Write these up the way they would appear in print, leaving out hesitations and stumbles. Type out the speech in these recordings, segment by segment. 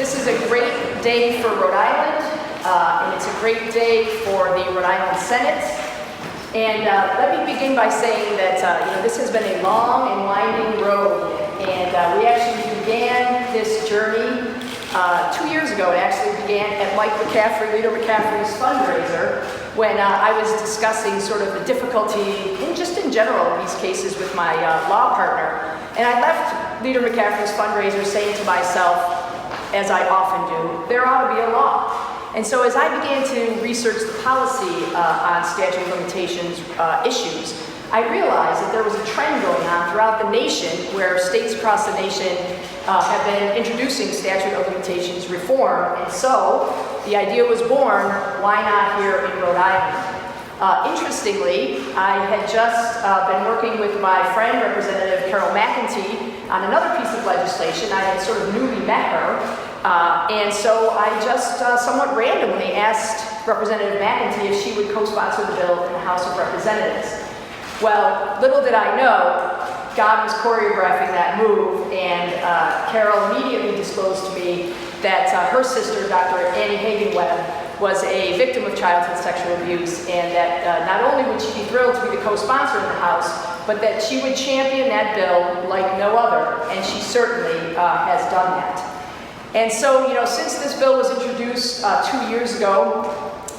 This is a great day for Rhode Island, and it's a great day for the Rhode Island Senate. And let me begin by saying that this has been a long and winding road, and we actually began this journey 2 years ago. It actually began at Leader McCaffrey's fundraiser when I was discussing sort of the difficulty, just in general, in these cases with my law partner. And I left Leader McCaffrey's fundraiser saying to myself, as I often do, there ought to be a law. And so as I began to research the policy on statute of limitations issues, I realized that there was a trend going on throughout the nation where states across the nation have been introducing statute of limitations reform. And so the idea was born, why not here in Rhode Island? Interestingly, I had just been working with my friend, Representative Carol McEntee, on another piece of legislation. I had sort of newly met her, and so I just somewhat randomly asked Representative McEntee if she would co-sponsor the bill in the House of Representatives. Well, little did I know, God was choreographing that move, and Carol immediately disclosed to me that her sister, Dr. Annie Hagen-Webb, was a victim of childhood sexual abuse, and that not only would she be thrilled to be the co-sponsor in the House, but that she would champion that bill like no other, and she certainly has done that. And so, since this bill was introduced 2 years ago,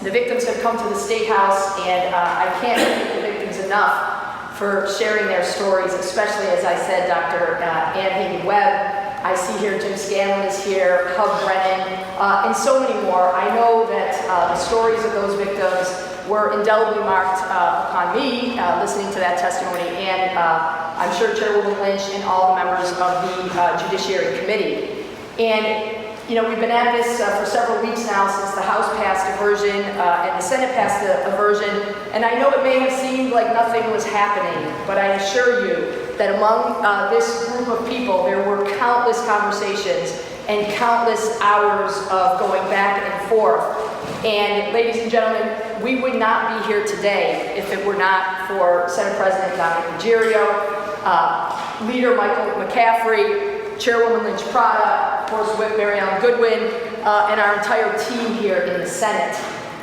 the victims have come to the State House, and I can't thank the victims enough for sharing their stories, especially, as I said, Dr. Ann Hagen-Webb. I see here Jim Scanlon is here, Hub Brennan, and so many more. I know that the stories of those victims were indelibly marked upon me listening to that testimony, and I'm sure Chairwoman Lynch and all the members of the Judiciary Committee. And we've been at this for several weeks now since the House passed a version and the Senate passed a version, and I know it may have seemed like nothing was happening, but I assure you that among this group of people there were countless conversations and countless hours of going back and forth. And ladies and gentlemen, we would not be here today if it were not for Senate President Dominic Ruggiero, Leader Michael McCaffrey, Chairwoman Lynch Prada, of course, Whip Mary Ellen Goodwin, and our entire team here in the Senate.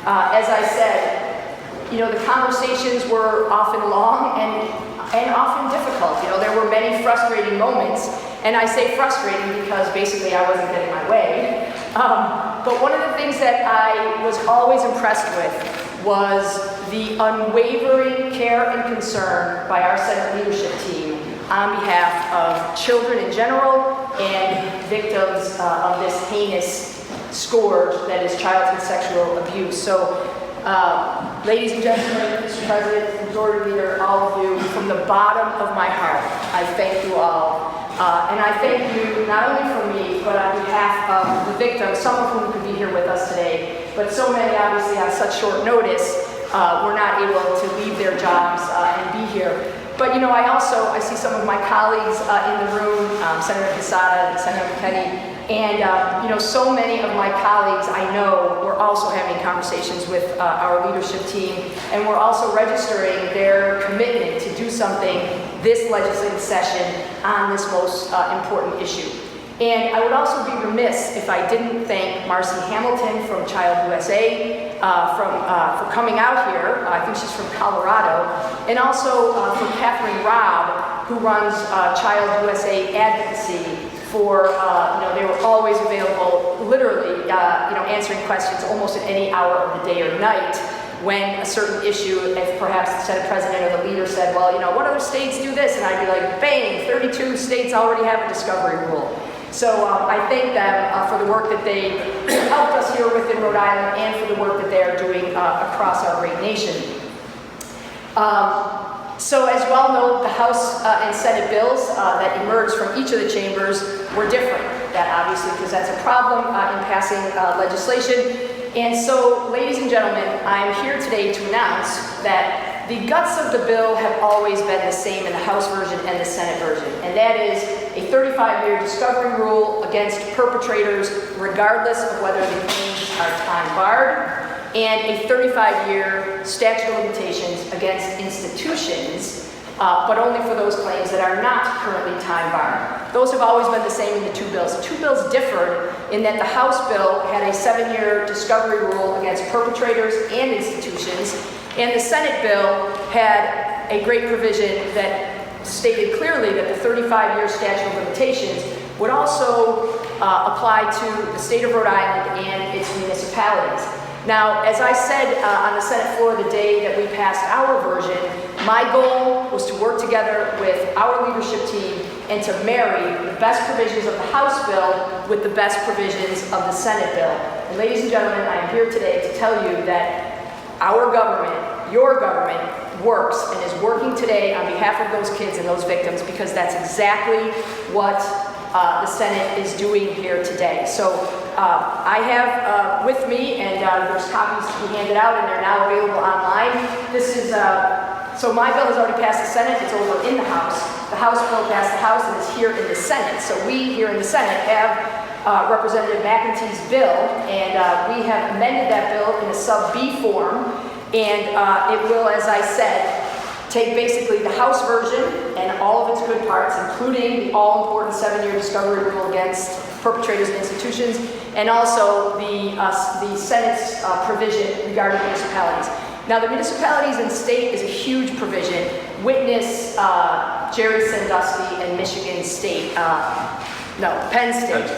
As I said, the conversations were often long and often difficult. There were many frustrating moments, and I say frustrating because basically I wasn't getting my way. But one of the things that I was always impressed with was the unwavering care and concern by our Senate leadership team on behalf of children in general and victims of this heinous scourge that is childhood sexual abuse. So, ladies and gentlemen, Mr. President, Majority Leader, all of you, from the bottom of my heart, I thank you all. And I thank you not only for me, but on behalf of the victims, some of whom could be here with us today, but so many obviously on such short notice were not able to leave their jobs and be here. But I see some of my colleagues in the room, Senator Quesada and Senator McKinney, and so many of my colleagues I know were also having conversations with our leadership team, and we're also registering their commitment to do something this legislative session on this most important issue. And I would also be remiss if I didn't thank Marcy Hamilton from Child USA for coming out here. I think she's from Colorado. And also for Catherine Robb, who runs Child USA Advocacy for, they were always available, literally, answering questions almost at any hour of the day or night when a certain issue, if perhaps the Senate President or the leader said, well, what other states do this? And I'd be like, bang, 32 states already have a discovery rule. So I thank them for the work that they helped us here with in Rhode Island and for the work that they are doing across our great nation. So as you all know, the House and Senate bills that emerged from each of the chambers were different. That obviously presents a problem in passing legislation. And so, ladies and gentlemen, I'm here today to announce that the guts of the bill have always been the same in the House version and the Senate version, and that is a 35-year discovery rule against perpetrators regardless of whether the claims are time-barred, and a 35-year statute of limitations against institutions but only for those claims that are not currently time-barred. Those have always been the same in the two bills. The two bills differed in that the House bill had a 7-year discovery rule against perpetrators and institutions, and the Senate bill had a great provision that stated clearly that the 35-year statute of limitations would also apply to the state of Rhode Island and its municipalities. Now, as I said on the Senate floor the day that we passed our version, my goal was to work together with our leadership team and to marry the best provisions of the House bill with the best provisions of the Senate bill. And ladies and gentlemen, I am here today to tell you that our government, your government, works and is working today on behalf of those kids and those victims, because that's exactly what the Senate is doing here today. So I have with me, and there's copies to be handed out, and they're now available online. This is, so my bill has already passed the Senate, it's over in the House. The House bill passed the House and is here in the Senate. So we here in the Senate have Representative McEntee's bill, and we have amended that bill in a sub B form, and it will, as I said, take basically the House version and all of its good parts, including the all-important 7-year discovery rule against perpetrators and institutions, and also the Senate's provision regarding municipalities. Now, the municipalities and state is a huge provision. Witness Jerry Sandusky and Michigan State, Penn State.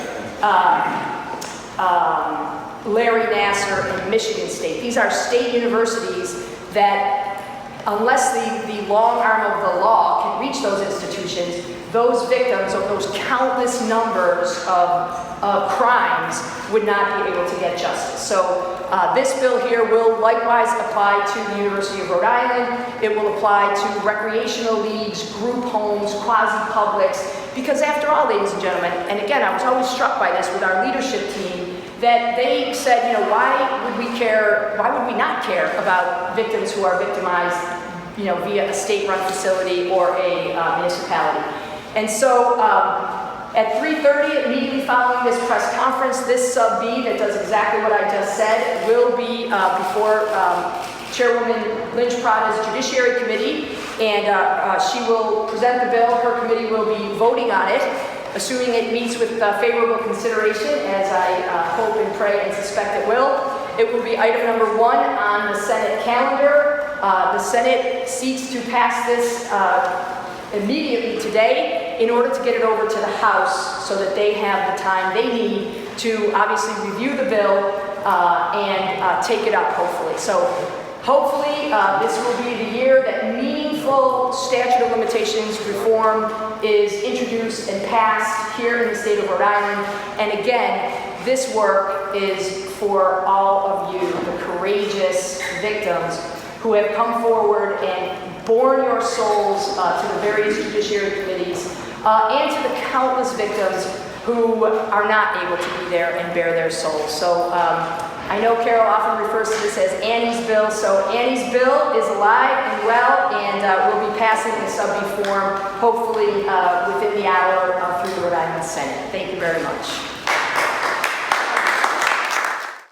Larry Nassar and Michigan State. These are state universities that, unless the long arm of the law can reach those institutions, those victims of those countless numbers of crimes would not be able to get justice. So this bill here will likewise apply to the University of Rhode Island. It will apply to recreational leagues, group homes, quasi-publics, because after all, ladies and gentlemen, and again, I was always struck by this with our leadership team, that they said, you know, why would we not care about victims who are victimized, you know, via a state-run facility or a municipality? And so at 3:30, immediately following this press conference, this sub B that does exactly what I just said will be before Chairwoman Lynch Prada's Judiciary Committee, and she will present the bill. Her committee will be voting on it, assuming it meets with favorable consideration, as I hope and pray and suspect it will. It will be item number 1 on the Senate calendar. The Senate seeks to pass this immediately today in order to get it over to the House so that they have the time they need to obviously review the bill and take it up, hopefully. So hopefully this will be the year that meaningful statute of limitations reform is introduced and passed here in the state of Rhode Island. And again, this work is for all of you, the courageous victims who have come forward and borne your souls to the various judiciary committees and to the countless victims who are not able to be there and bare their souls. So I know Carol often refers to this as Annie's bill, so Annie's bill is alive and well, and will be passing in sub B form, hopefully within the hour through the Rhode Island Senate. Thank you very much.